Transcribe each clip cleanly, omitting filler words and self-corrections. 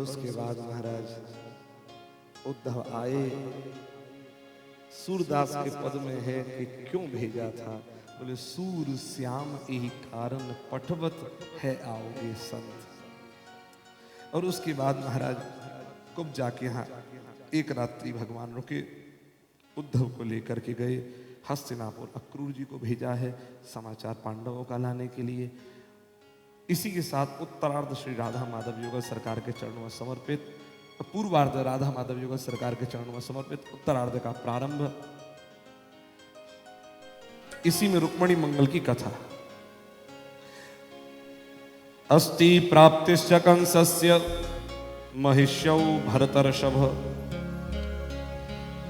उसके बाद महाराज उद्धव आए। सूरदास के पद में है कि क्यों भेजा था, बोले सूर श्याम यही कारण पठवत है आओगे संत। और उसके बाद महाराज कुब जाके यहाँ एक रात्रि भगवान रुके, उद्धव को लेकर के गए हस्तिनापुर। अक्रूर जी को भेजा है समाचार पांडवों का लाने के लिए। इसी के साथ उत्तरार्ध श्री राधा माधव युगल सरकार के चरणों में समर्पित, पूर्वार्ध राधा माधव युगल सरकार के चरणों में समर्पित, उत्तरार्ध का प्रारंभ। इसी में रुक्मणी मंगल की कथा। अस्ति प्राप्तिश्च कंसस्य महिष्यौ भरतर्षभ।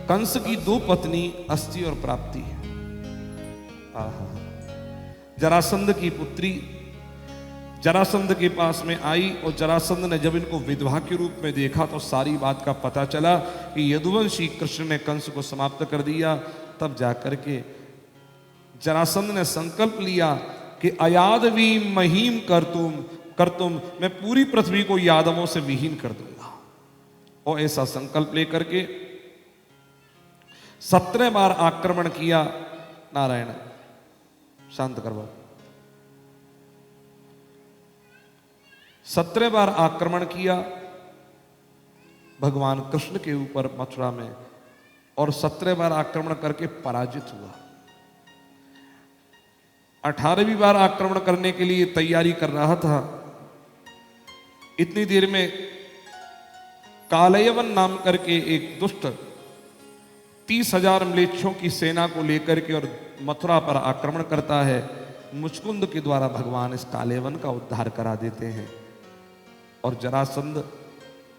कंस की दो पत्नी अस्ति और प्राप्ति। जरासंध की पुत्री जरासंध के पास में आई और जरासंध ने जब इनको विधवा के रूप में देखा तो सारी बात का पता चला कि यदुवंशी कृष्ण ने कंस को समाप्त कर दिया। तब जाकर के जरासंध ने संकल्प लिया कि अयादवी महीम करतुम, मैं पूरी पृथ्वी को यादवों से विहीन कर दूंगा। और ऐसा संकल्प लेकर के 17 बार आक्रमण किया। नारायण शांत करवा। 17 बार आक्रमण किया भगवान कृष्ण के ऊपर मथुरा में, और 17 बार आक्रमण करके पराजित हुआ। 18वीं बार आक्रमण करने के लिए तैयारी कर रहा था। इतनी देर में कालयवन नाम करके एक दुष्ट 30,000 म्लेच्छों की सेना को लेकर के और मथुरा पर आक्रमण करता है। मुचकुंद के द्वारा भगवान इस कालयवन का उद्धार करा देते हैं। और जरासंध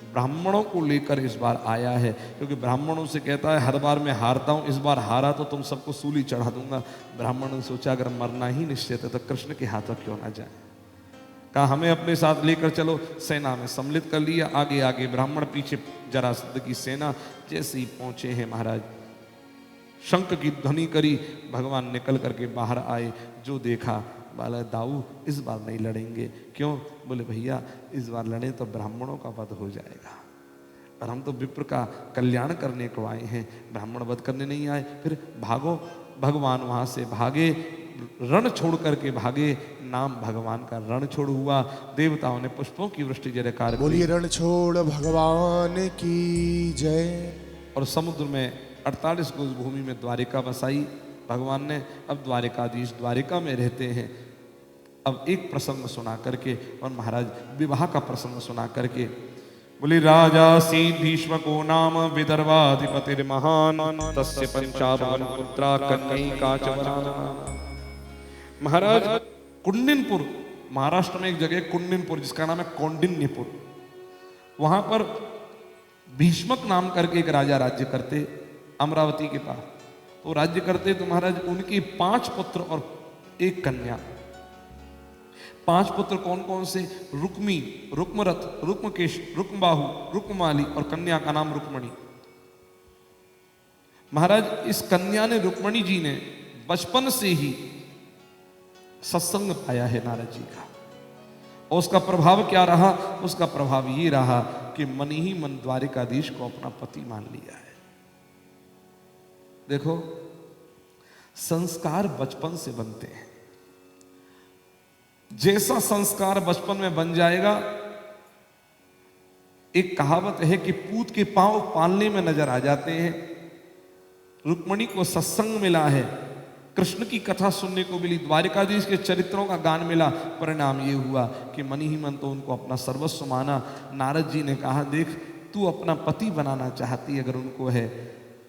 ब्राह्मणों को लेकर इस बार आया है, क्योंकि ब्राह्मणों से कहता है हर बार मैं हारता हूं, इस बार हारा तो तुम सबको सूली चढ़ा दूंगा। ब्राह्मणों ने सोचा अगर मरना ही निश्चित है तो कृष्ण के हाथों क्यों ना जाए। कहा हमें अपने साथ लेकर चलो। सेना में सम्मिलित कर लिया। आगे आगे ब्राह्मण, पीछे जरासंध की सेना। जैसे ही पहुंचे हैं महाराज, शंख की ध्वनि करी, भगवान निकल करके बाहर आए। जो देखा बोला दाऊ इस बार नहीं लड़ेंगे। क्यों? बोले भैया इस बार लड़े तो ब्राह्मणों का वध हो जाएगा, और हम तो विप्र का कल्याण करने को आए हैं, ब्राह्मण वध करने नहीं आए। फिर भागो। भगवान वहां से भागे, रण छोड़ करके भागे। नाम भगवान का रण छोड़ हुआ। देवताओं ने पुष्पों की वृष्टि जयकार, बोलिए रण छोड़ भगवान की जय। और समुद्र में 48 कोस भूमि में द्वारिका बसाई भगवान ने। अब द्वारिकाधीश द्वारिका में रहते हैं। अब एक प्रसंग सुना करके, और महाराज विवाह का प्रसंग सुना करके बोले राजा सी भीष्म को नाम विदर्भाधिपतिर महान तस्य 55 पुत्रा कन्यका च वराना। महाराज कुंडिनपुर, महाराष्ट्र में एक जगह कुंडिनपुर जिसका नाम है कौंडिन्यपुर, वहां पर भीष्मक नाम करके एक राजा राज्य करते अमरावती के पास। तो राज्य करते तो महाराज उनके 5 पुत्र और 1 कन्या। 5 पुत्र कौन कौन से? रुक्मी, रुक्मरथ, रुक्मकेश, रुक्मबाहु, रुक्ममाली, और कन्या का नाम रुक्मणी। महाराज इस कन्या ने, रुक्मणी जी ने बचपन से ही सत्संग पाया है नारद जी का। और उसका प्रभाव क्या रहा? उसका प्रभाव ये रहा कि मन ही मन द्वारिकाधीश को अपना पति मान लिया है। देखो संस्कार बचपन से बनते हैं। जैसा संस्कार बचपन में बन जाएगा, एक कहावत है कि पूत के पांव पालने में नजर आ जाते हैं। रुक्मणी को सत्संग मिला है, कृष्ण की कथा सुनने को मिली, द्वारिकाधीश के चरित्रों का गान मिला। परिणाम ये हुआ कि मन ही मन तो उनको अपना सर्वस्व माना। नारद जी ने कहा देख तू अपना पति बनाना चाहती अगर उनको है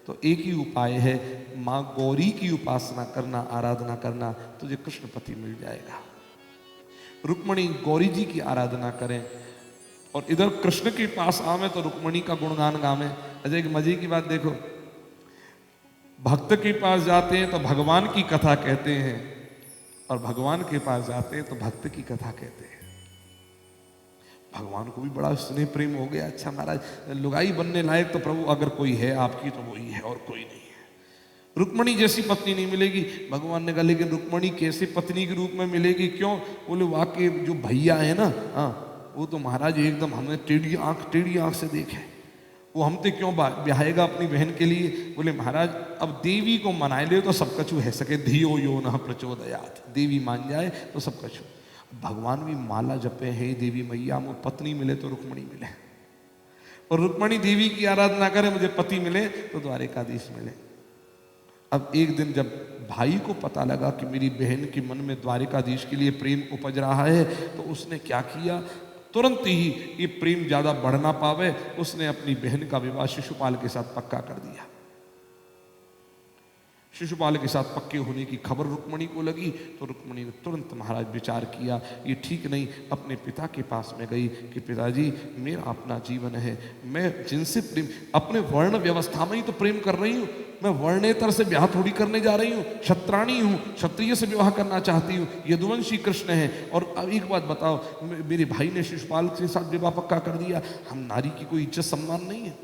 तो एक ही उपाय है, मां गौरी की उपासना करना, आराधना करना, तुझे कृष्ण पति मिल जाएगा। रुक्मणी गौरी जी की आराधना करें और इधर कृष्ण के पास आवे तो रुक्मणी का गुणगान गावे। अजय एक मजे की बात देखो, भक्त के पास जाते हैं तो भगवान की कथा कहते हैं, और भगवान के पास जाते हैं तो भक्त की कथा कहते हैं। भगवान को भी बड़ा स्नेह प्रेम हो गया। अच्छा महाराज लुगाई बनने लायक तो प्रभु अगर कोई है आपकी तो वही है और कोई नहीं है। रुक्मणी जैसी पत्नी नहीं मिलेगी। भगवान ने कहा लेकिन रुक्मणी कैसे पत्नी के रूप में मिलेगी? क्यों? बोले वाकई जो भैया है ना, हाँ वो तो महाराज एकदम हमने टेढ़ी आंख से देखे, वो हमते क्यों ब्याहेगा अपनी बहन के लिए? बोले महाराज अब देवी को मनाए ले तो सब कछु है सके, धियो यो न प्रचोदयात, देवी मान जाए तो सब कछु। भगवान भी माला जपे, हे देवी मैया मुझे पत्नी मिले तो रुक्मणी मिले, और रुक्मणी देवी की आराधना करे मुझे पति मिले तो द्वारिकाधीश मिले। अब एक दिन जब भाई को पता लगा कि मेरी बहन के मन में द्वारिकाधीश के लिए प्रेम उपज रहा है, तो उसने क्या किया, तुरंत ही ये प्रेम ज्यादा बढ़ ना पावे, उसने अपनी बहन का विवाह शिशुपाल के साथ पक्का कर दिया। शिशुपाल के साथ पक्के होने की खबर रुक्मणी को लगी, तो रुक्मणी ने तुरंत महाराज विचार किया ये ठीक नहीं, अपने पिता के पास में गई कि पिताजी मेरा अपना जीवन है, मैं जिनसे प्रेम, अपने वर्ण व्यवस्था में ही तो प्रेम कर रही हूँ, मैं वर्णेतर से ब्याह थोड़ी करने जा रही हूँ, क्षत्राणी हूँ, क्षत्रिय से विवाह करना चाहती हूँ, यदुवंशी कृष्ण है। और अब एक बात बताओ, मेरे भाई ने शिशुपाल के साथ विवाह पक्का कर दिया, हम नारी की कोई इज्जत सम्मान नहीं है?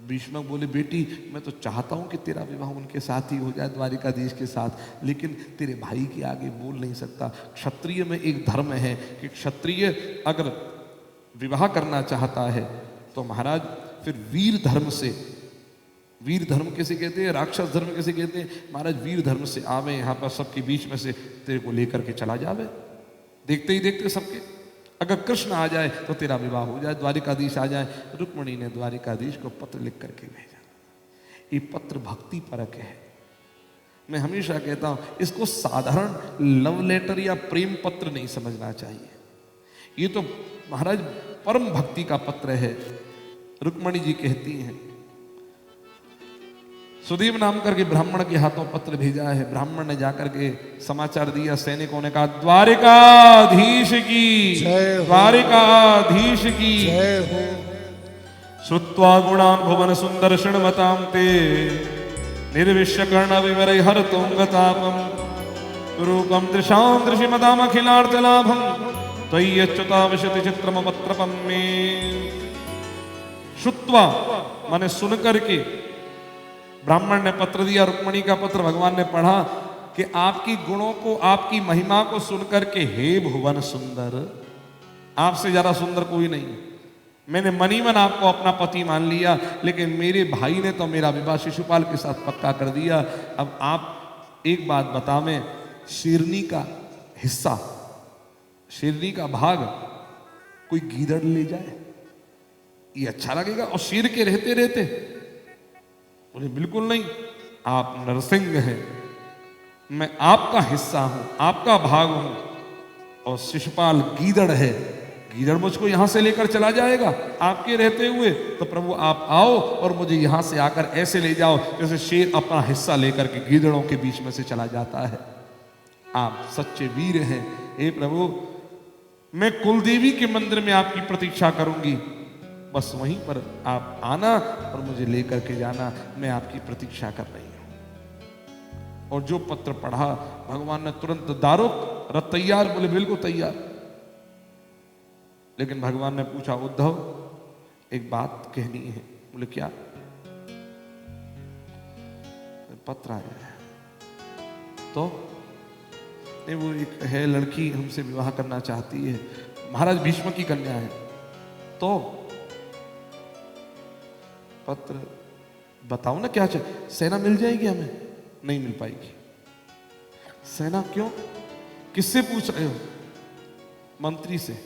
भीष्मक बोले बेटी मैं तो चाहता हूं कि तेरा विवाह उनके साथ ही हो जाए, द्वारिकाधीश के साथ, लेकिन तेरे भाई के आगे बोल नहीं सकता। क्षत्रिय में एक धर्म है कि क्षत्रिय अगर विवाह करना चाहता है तो महाराज फिर वीर धर्म से, वीर धर्म कैसे कहते हैं, राक्षस धर्म कैसे कहते हैं, महाराज वीर धर्म से आवे यहाँ पर सबके बीच में से तेरे को लेकर के चला जावे, देखते ही देखते सबके, अगर कृष्ण आ जाए तो तेरा विवाह हो जाए, द्वारिकाधीश आ जाए। रुक्मणी ने द्वारिकाधीश को पत्र लिख करके भेजा। ये पत्र भक्ति परक है। मैं हमेशा कहता हूं इसको साधारण लव लेटर या प्रेम पत्र नहीं समझना चाहिए, ये तो महाराज परम भक्ति का पत्र है। रुक्मणी जी कहती हैं, सुदेव नाम करके ब्राह्मण के हाथों पत्र भेजा है, ब्राह्मण ने जाकर के समाचार दिया, सैनिकों ने कहा द्वारिकाधीश की द्वारिकाधीश की श्रुत्वा गुणान् भुवन सुंदर शृण्वतां ते निर्विश्य कर्ण विवर हर तुंगतापम रूपम दृशां दृशिमदाम अखिलार्थ लाभम त्वय्यच्युता विशति चित्रम पत्रपम में। श्रुत्वा माने सुन करके ब्राह्मण ने पत्र दिया, रुक्मणी का पत्र भगवान ने पढ़ा कि आपकी गुणों को, आपकी महिमा को सुनकर के हे भुवन सुंदर, आपसे ज्यादा सुंदर कोई नहीं, मैंने मनी मन आपको अपना पति मान लिया, लेकिन मेरे भाई ने तो मेरा विवाह शिशुपाल के साथ पक्का कर दिया। अब आप एक बात बतावें, शेरनी का हिस्सा, शेरनी का भाग कोई गीदड़ ले जाए, ये अच्छा लगेगा? और शेर के रहते रहते बोले बिल्कुल नहीं, आप नरसिंह हैं, मैं आपका हिस्सा हूं, आपका भाग हूं, और शिशुपाल गीदड़ है, गीदड़ मुझको यहां से लेकर चला जाएगा आपके रहते हुए, तो प्रभु आप आओ और मुझे यहां से आकर ऐसे ले जाओ जैसे शेर अपना हिस्सा लेकर के गीदड़ों के बीच में से चला जाता है। आप सच्चे वीर हैं, हे प्रभु मैं कुलदेवी के मंदिर में आपकी प्रतीक्षा करूंगी, बस वहीं पर आप आना और मुझे लेकर के जाना, मैं आपकी प्रतीक्षा कर रही हूं। और जो पत्र पढ़ा भगवान ने तुरंत दारुक रथ तैयार, बोले बिल्कुल तैयार। लेकिन भगवान ने पूछा उद्धव एक बात कहनी है, बोले क्या? पत्र आया है तो नहीं, वो एक है लड़की हमसे विवाह करना चाहती है, महाराज भीष्म की कन्या है, तो पत्र बताओ ना क्या चाहिए, सेना मिल जाएगी हमें? नहीं मिल पाएगी। सेना क्यों? किससे पूछ रहे हो? मंत्री से।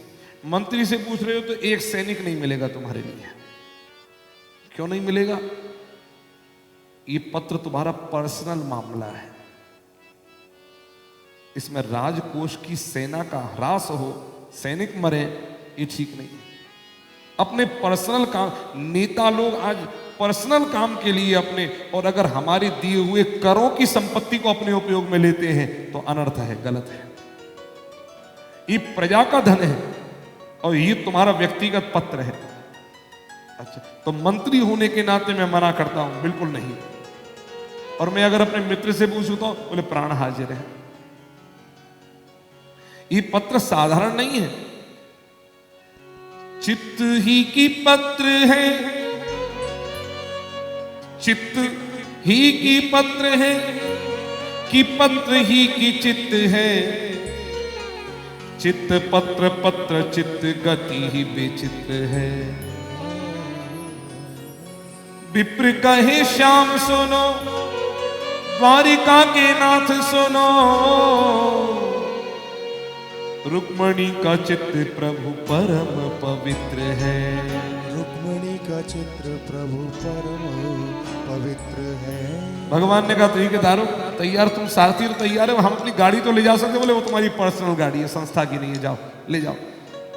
मंत्री से पूछ रहे हो तो एक सैनिक नहीं मिलेगा तुम्हारे लिए। क्यों नहीं मिलेगा? ये पत्र तुम्हारा पर्सनल मामला है, इसमें राजकोष की सेना का ह्रास हो, सैनिक मरे, ये ठीक नहीं। अपने पर्सनल काम, नेता लोग आज पर्सनल काम के लिए अपने, और अगर हमारे दिए हुए करों की संपत्ति को अपने उपयोग में लेते हैं तो अनर्थ है, गलत है। ये प्रजा का धन है और ये तुम्हारा व्यक्तिगत पत्र है। अच्छा, तो मंत्री होने के नाते मैं मना करता हूं, बिल्कुल नहीं। और मैं अगर अपने मित्र से पूछूं तो बोले प्राण हाजिर है। ये पत्र साधारण नहीं है, चित्त ही की पत्र है, चित्त ही की पत्र है कि पत्र ही की चित्त है, चित्त पत्र पत्र चित्त गति ही विचित्र है। विप्र कहे श्याम सुनो, द्वारिका के नाथ सुनो, रुक्मणी का चित्र प्रभु परम पवित्र है। रुक्मणी का चित्र प्रभु परम पवित्र है। भगवान ने कहा ठीक है दारू तैयार, तुम सारथी तो तैयार है, हम अपनी गाड़ी तो ले जा सकते। बोले वो तुम्हारी पर्सनल गाड़ी है, संस्था की नहीं है, जाओ ले जाओ।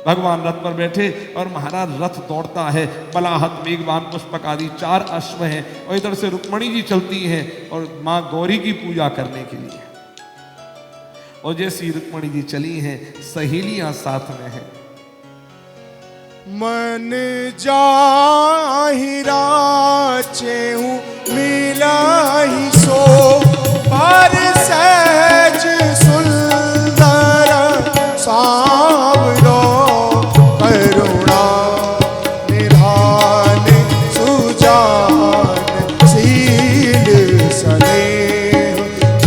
भगवान रथ पर बैठे और महाराज रथ दौड़ता है। बलाहत मेघवान पुष्पक आदि 4 अश्व हैं और इधर से रुक्मणी जी चलती हैं और माँ गौरी की पूजा करने के लिए। और जैसी रुक्मणी जी चली हैं सहेलियां साथ में हैं। मन जाहि राचेहु मिला ही सो, पर सहज सुंदर सावरो, करुणा निधान सुजान शील स्नेह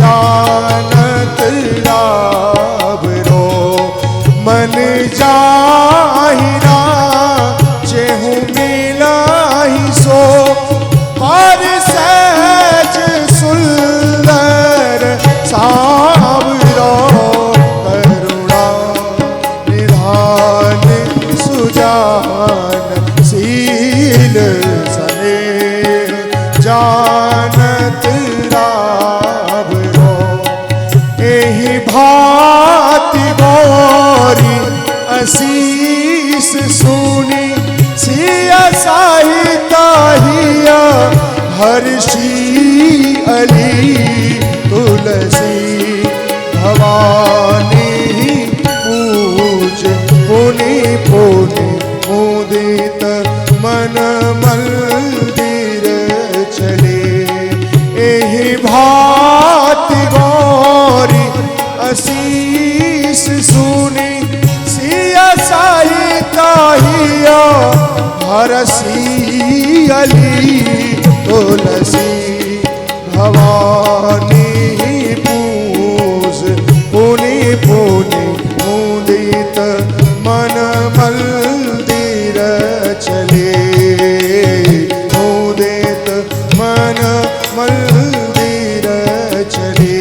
जानत लाभरो। मन जाहि राचेहु मिला ही सो, पर सहज सुंदर सावरो, करुणा निधान सुजान शील स्नेह जानत लाभरो। एहि भांति गौरी असीस सुनी, सिया साहिता हिया हर्षी अली, तुलसी भवानी पूज पुनि पुनि मुदित मन मंदिर चले। एहि भांति गौरी असीस सुनी, सिया साहिता हिया हरसी अली, तुलसी भवानी पूज पुनि पुनि मुदित मन मंदिर चले। मुदित मन मंदिर चले,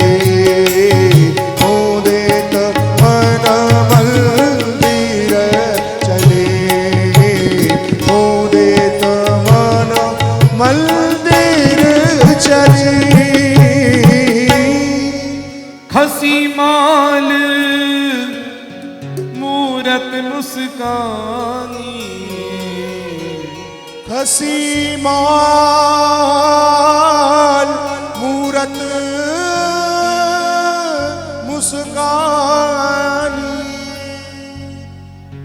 मुदित मन मंदिर चले, मुदित मन मंदिर चले। खसी माल मूरत मुस्कानी, खसी माल मूरत मुस्कानी।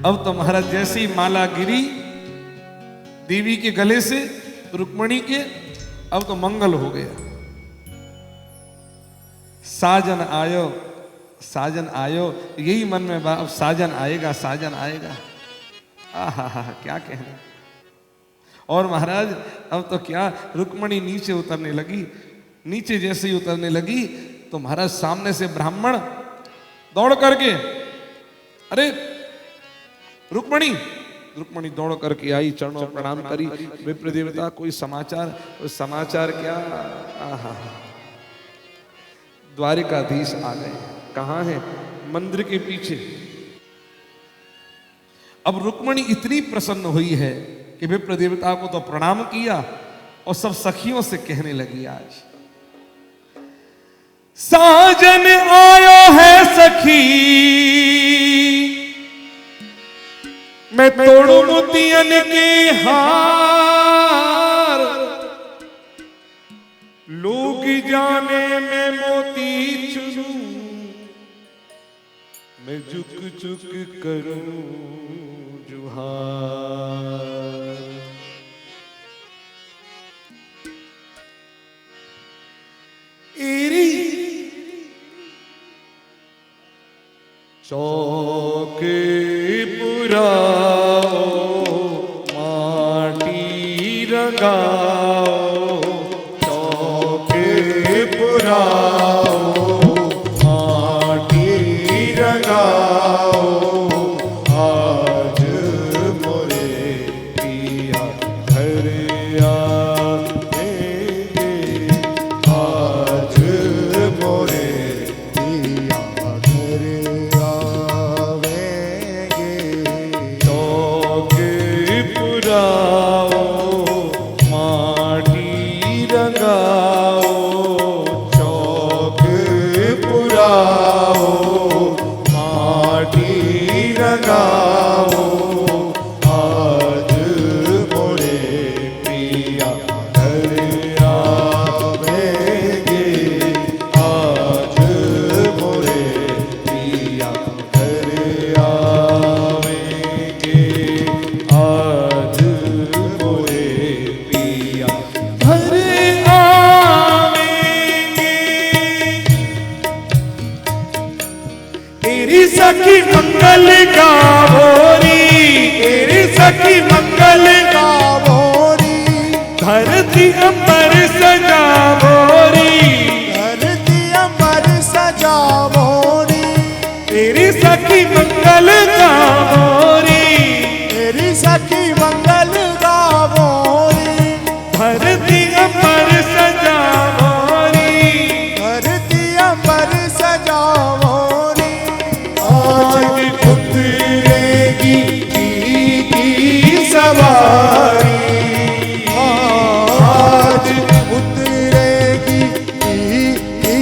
अब तो महाराज जैसी माला गिरी देवी के गले से रुक्मणी के, अब तो मंगल हो गया। साजन आयो, साजन आयो, यही मन में अब साजन आएगा, साजन आएगा। आहा क्या कहना। और महाराज अब तो क्या, रुक्मणी नीचे उतरने लगी। नीचे जैसे ही उतरने लगी तो महाराज सामने से ब्राह्मण दौड़ करके, अरे रुक्मणी, रुक्मणी दौड़ करके आई, चरणों प्रणाम करी। विप्र देवता कोई समाचार? समाचार क्या, आहा द्वारिकाधीश आ गए। कहाँ है? मंदिर के पीछे। अब रुक्मणी इतनी प्रसन्न हुई है कि विप्र देवता को तो प्रणाम किया और सब सखियों से कहने लगी, आज साजन आयो है सखी, मैं तोड़ू मोतियन के हार, लोग जाने में मोती चुनूं, मैं झुक झुक करूं जुहार। एरी चौके पुराओ, माटी रंगाओ, चौके पुराओ, माटी रंगाओ, लगाओ आज मोरे पिया घर आवेंगे आज मोरे पिया घर आवेंगे आज मोरे पिया घर आवेंगे तेरी सखी मंगल गावोरी तेरी सखी मंगल गावोरी धरती अंबर सजावोरी धरती अंबर सजावोरी तेरी सखी मंगल गावोरी तेरी सखी मंगल गावोरी धरती अंबर सजावोरी धरती अंबर सजावोरी आज उतरेगी की सवारी आज उतरेगी की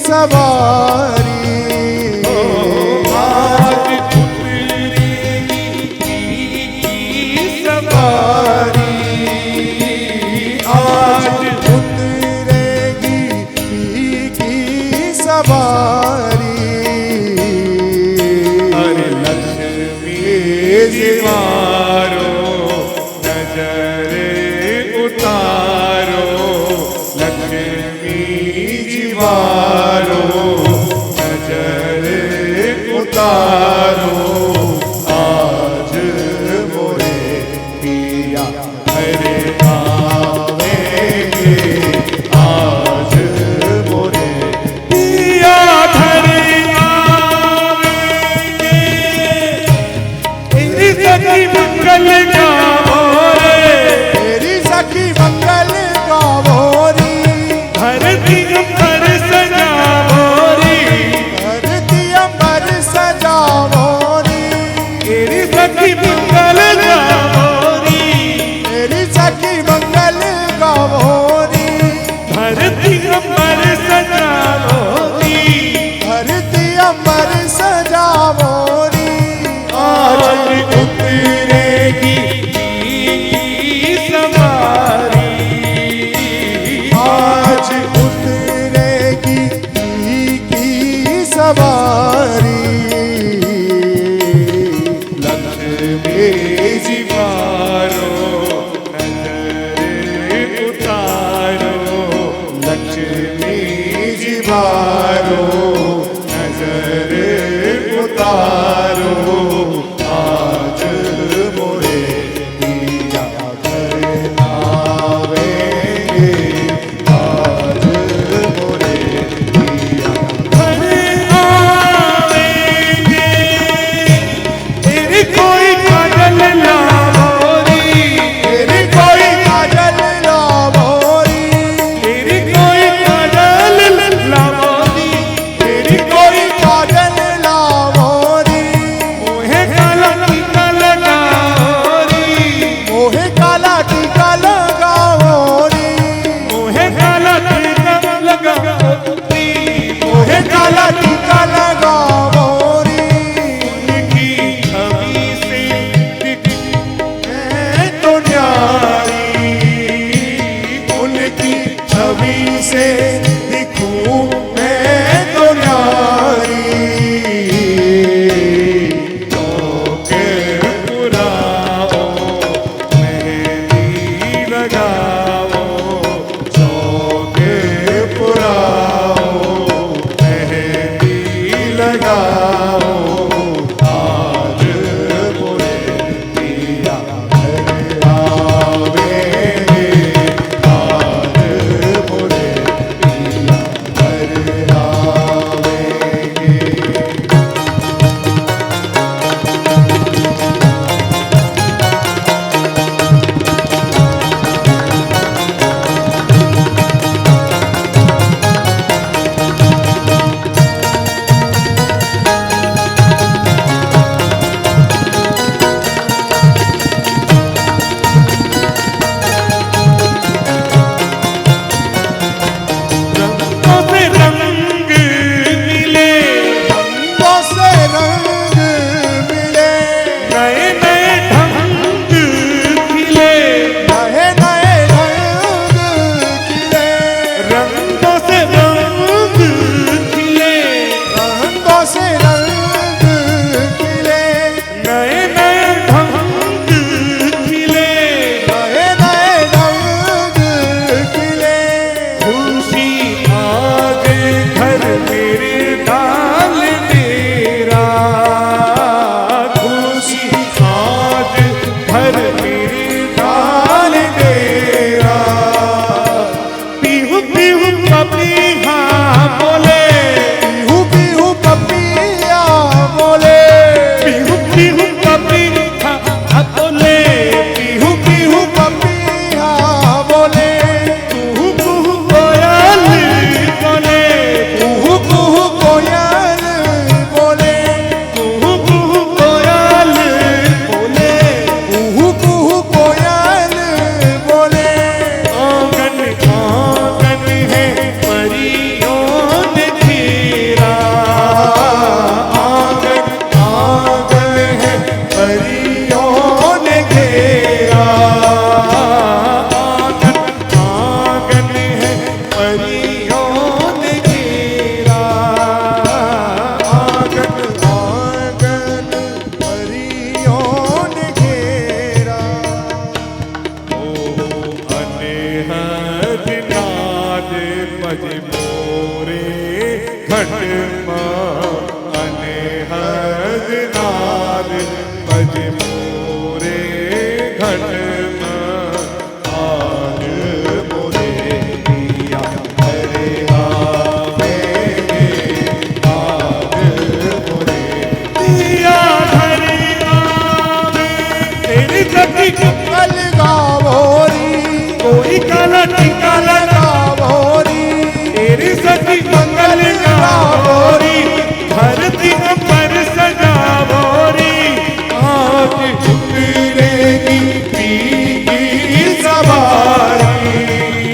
सवारी आज उतरेगी की सवारी आज उतरेगी की सवारी अरे लक्ष्मी जीवारो नजर उतारो लक्ष्मी जीवारो नजर उतारो आज मोरे पिया हरे आवेंगे आज मोरे पिया हरे आवेंगे तेरी सखी मंगल गावोरे तेरी सखी मंगल गावोरी धरती अंबर सजावोरी धरती अंबर सजावोरी पीहू पपीहा बोले, पीहू पीहू पपीहा बोले, कुहू कुहू कोयल बोले, कुहू कुहू कोयल बोले, कुहू कुहू कोयल बोले, कुहू कुहू कोयल बोले। आंगन आंगन है परियों ने घेरा, आंगन आंगन है परियों ने घेरा, आंगन आंगन है परियों ने घेरा, आंगन आंगन परियों ने घेरा। अनेहद नाद बज मोरे घटमा, अनेहद नाद बज मोरे घटमा, आज मोरे पिया हरे आवे, आज मोरे पिया हरे आवे, तेरी गति कल गावोरी, कोई काला टीका लगा, गावोरी, तेरी सती मंगल गावोरी, धरती पर सजावोरी, आज उतरेगी पीकी सवारी,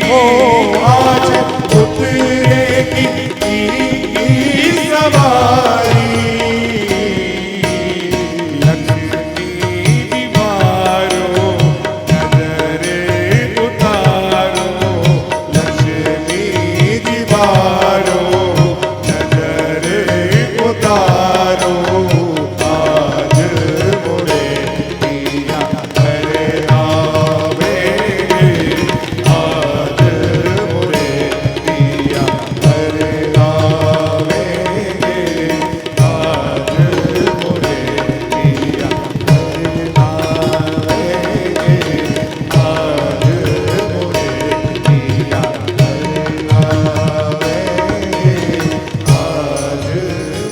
हो आज उतरेगी पीकी सवारी। लक्ष्मी दीवारो नजरे उतारो, लक्ष्मी दीवारो नजरे उतारो, आज मोरे पिया हरे आवे, आज मोरे पिया हरे आवे, आज मोरे पिया हरे आवे, आज मोरे पिया हरे आवे, आज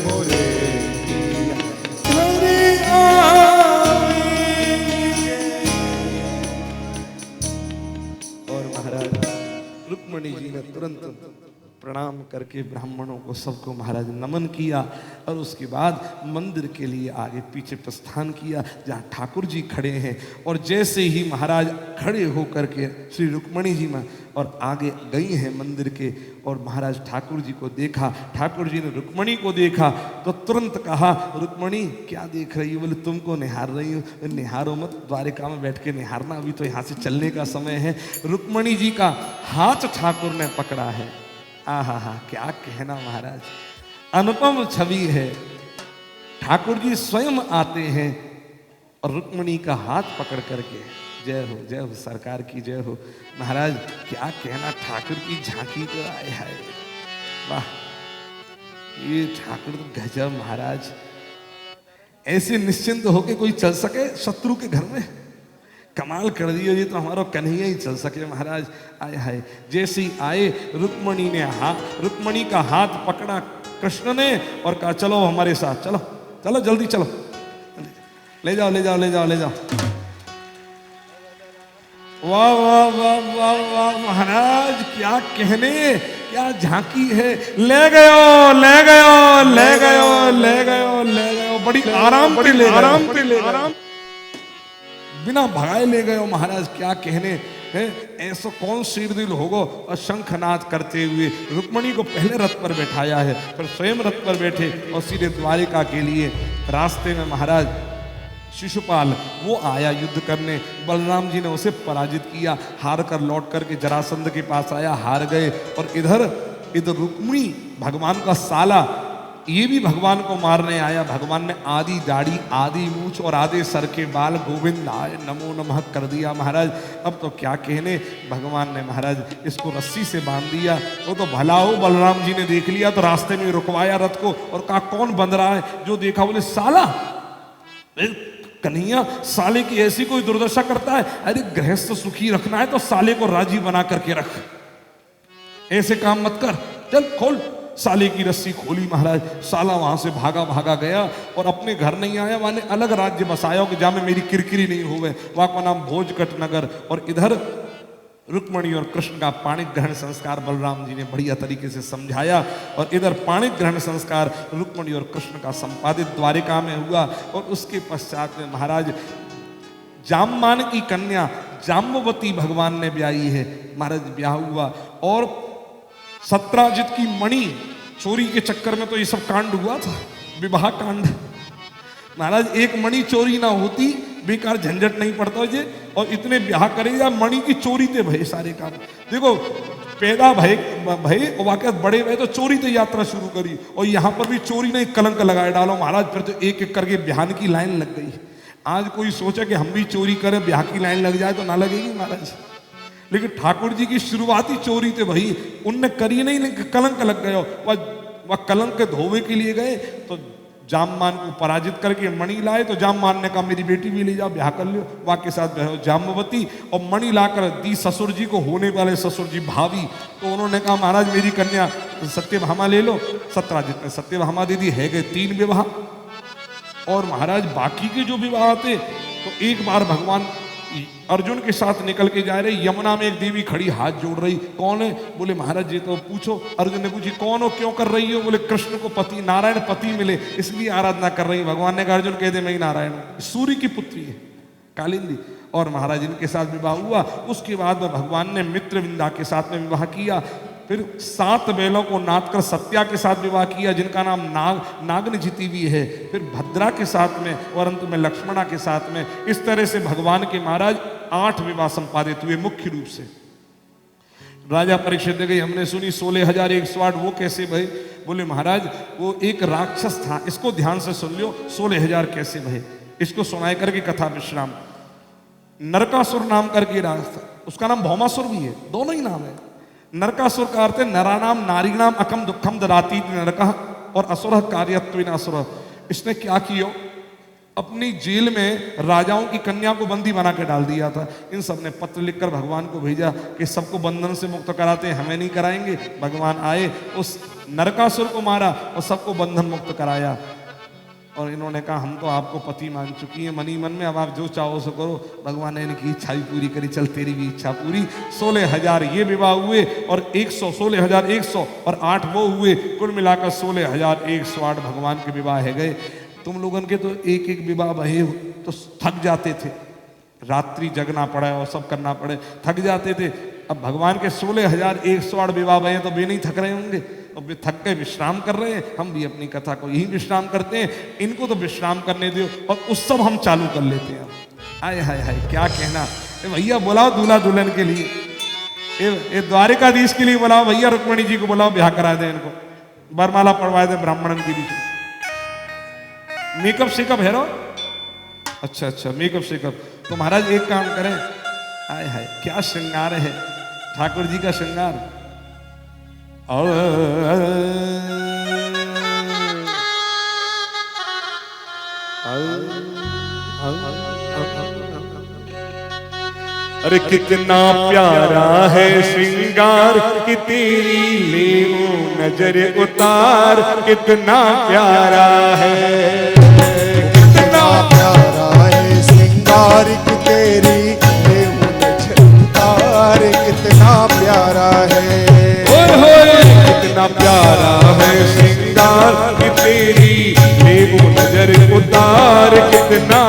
मोरे पिया और महाराज रुक्मणी जी ने तुरंत प्रणाम करके ब्राह्मणों को सबको महाराज नमन किया और उसके बाद मंदिर के लिए आगे पीछे प्रस्थान किया जहाँ ठाकुर जी खड़े हैं। और जैसे ही महाराज खड़े होकर के श्री रुक्मणी जी में और आगे गई हैं मंदिर के, और महाराज ठाकुर जी को देखा, ठाकुर जी ने रुक्मणी को देखा तो तुरंत कहा, रुक्मणी क्या देख रही हो? बोले तुमको निहार रही हूँ। निहारो मत, द्वारिका में बैठ के निहारना, अभी तो यहाँ से चलने का समय है। रुक्मणी जी का हाथ ठाकुर ने पकड़ा है। आहा हा, क्या कहना महाराज, अनुपम छवि है। ठाकुर जी स्वयं आते हैं और रुक्मणी का हाथ पकड़ करके, जय हो सरकार की जय हो। महाराज क्या कहना, ठाकुर की झांकी तो आए हाय, वाह ये ठाकुर तो गजब महाराज। ऐसे निश्चिंत होके कोई चल सके शत्रु के घर में, कमाल कर दियो, ये तो हमारा कन्हैया ही चल सके महाराज। आए हाय, जैसे ही आए रुक्मणी का हाथ पकड़ा कृष्ण ने और कहा चलो हमारे साथ, चलो चलो जल्दी चलो, ले जाओ ले जाओ ले जाओ ले जाओ। वाह वाह वाह वाह वाह महाराज, क्या कहने, क्या झांकी है। ले गयो ले गयो ले गयो ले गयो ले गयो, बड़ी आराम पे ले आराम बिना भगाए ले गए महाराज। क्या कहने है, ऐसा कौन शीरदिल होगो। और शंखनाद करते हुए रुक्मणी को पहले रथ पर बैठाया है, फिर स्वयं रथ पर बैठे और सीधे द्वारिका के लिए। रास्ते में महाराज शिशुपाल वो आया युद्ध करने, बलराम जी ने उसे पराजित किया, हार कर लौट करके जरासंध के पास आया, हार गए। और इधर रुक्मणी भगवान का साला, ये भी भगवान को मारने आया। भगवान ने आधी दाढ़ी, आधी मूछ और आधे सर के बाल गोविंद आय नमो नमः कर दिया महाराज। अब तो क्या कहने, भगवान ने महाराज इसको रस्सी से बांध दिया। वो तो भला हो, बलराम जी ने देख लिया तो रास्ते में रुकवाया रथ को और कहा कौन बंध रहा है। जो देखा बोले साला, कन्हैया साले की ऐसी कोई दुर्दशा करता है। अरे गृहस्थ सुखी रखना है तो साले को राजी बना करके रख, ऐसे काम मत कर, चल खोल। साले की रस्सी खोली महाराज, साला वहां से भागा भागा गया और अपने घर नहीं आया, माने अलग राज्य बसाया कि जहाँ में मेरी किरकिरी नहीं हुए। वहां का नाम भोजकट नगर। और इधर रुक्मणी और कृष्ण का पाणिक ग्रहण संस्कार बलराम जी ने बढ़िया तरीके से समझाया, और इधर पाणिक ग्रहण संस्कार रुक्मणी और कृष्ण का संपादित द्वारिका में हुआ। और उसके पश्चात में महाराज जाममान की कन्या जाम्बवती भगवान ने ब्याही है। महाराज ब्याह हुआ और सत्राजित की मणि चोरी के चक्कर में तो ये सब कांड हुआ था, विवाह कांड। महाराज एक मणि चोरी ना होती बेकार झंझट नहीं पड़ता जे, और इतने ब्याह करे या मणि की चोरी ते भय सारे काम। देखो पैदा भय वाकई बड़े भय तो चोरी ते यात्रा शुरू करी, और यहाँ पर भी चोरी ने कलंक लगाए डालो महाराज। फिर तो एक एक करके ब्याह की लाइन लग गई। आज कोई सोचा कि हम भी चोरी करें, ब्याह की लाइन लग जाए तो ना लगेगी महाराज। लेकिन ठाकुर जी की शुरुआती चोरी थे भाई, उनने करी नहीं, कलंक लग गया। वह कलंक के धोवे के लिए गए तो जाममान को पराजित करके मणि लाए, तो जाममान ने कहा मेरी बेटी भी ले जाओ, ब्याह कर लो। वह के साथ जाम्बवती, और मणि लाकर दी ससुर जी को, होने वाले ससुर जी भाभी। तो उन्होंने कहा महाराज मेरी कन्या सत्यभामा ले लो। सत्राजित ने सत्यभामा दे दी। है गए 3 विवाह। और महाराज बाकी के जो विवाह थे तो एक बार भगवान अर्जुन के साथ निकल के जा रहे, यमुना में एक देवी खड़ी हाथ जोड़ रही। कौन है? बोले महाराज जी तो पूछो। अर्जुन ने पूछी कौन हो, क्यों कर रही हो? बोले कृष्ण को पति नारायण पति मिले इसलिए आराधना कर रही। भगवान ने कहा अर्जुन कह दे मैं ही नारायण हूं। सूर्य की पुत्री है कालिंदी। और महाराज इनके साथ विवाह हुआ। उसके बाद में भगवान ने मित्रविंदा के साथ में विवाह किया। फिर 7 बैलों को नाद कर सत्या के साथ विवाह किया, जिनका नाम नागन जीती हुई है। फिर भद्रा के साथ में, और अंत में लक्ष्मणा के साथ में। इस तरह से भगवान के महाराज 8 विवाह संपादित हुए मुख्य रूप से। राजा परीक्षित दे गई, हमने सुनी 16,108। वो कैसे भाई? बोले महाराज वो एक राक्षस था, इसको ध्यान से सुन लियो। 16,000 कैसे भाई? इसको सुनाए करके कथा विश्राम। नरकासुर नाम करके राज था, उसका नाम भौमासुर भी है, दोनों ही नाम है। नरकासुर का अर्थ है नरानाम नारीणाम अकम दुखम दराती नरकः, और असुरः कार्यत्वेन असुरः। इसने क्या किया? अपनी जेल में राजाओं की कन्या को बंदी बना के डाल दिया था। इन सब ने पत्र लिखकर भगवान को भेजा कि सबको बंधन से मुक्त कराते हैं, हमें नहीं कराएंगे। भगवान आए, उस नरकासुर को मारा और सबको बंधन मुक्त कराया। और इन्होंने कहा हम तो आपको पति मान चुकी हैं मनी मन में, अब आप जो चाहो सो करो। भगवान ने इनकी इच्छा भी पूरी करी, चल तेरी भी इच्छा पूरी। 16,000 ये विवाह हुए, और 16,100 और 8 वो हुए। कुल मिलाकर 16,108 भगवान के विवाह है गए। तुम लोगों के तो एक एक विवाह भये तो थक जाते थे, रात्रि जगना पड़ा और सब करना पड़े, थक जाते थे। अब भगवान के 16,108 विवाह भये तो वे नहीं थक रहे होंगे, अब वे थक के विश्राम कर रहे हैं। हम भी अपनी कथा को यही विश्राम करते हैं, इनको तो विश्राम करने दो और उत्सव हम चालू कर लेते हैं। आय हाय हाय क्या कहना। भैया बुलाओ दूल्हा दुल्हन के लिए, ये द्वारिकाधीश के लिए बुलाओ भैया, रुक्मणी जी को बुलाओ, ब्याह करा दे इनको, बरमाला पड़वा दे ब्राह्मणन के बीच में। मेकअप शेकअप है रो? अच्छा मेकअप शेकअप। तो महाराज एक काम करें, आय हाय क्या श्रृंगार है ठाकुर जी का श्रृंगार। अरे कितना प्यारा है श्रृंगार कि तेरी ले नजर उतार, कितना प्यारा है, कितना प्यारा है श्रृंगार कि तेरी ले नजर उतार, कितना प्यारा है। कितना प्यारा है श्रृंगार कि तेरी ले नजर उतार, कितना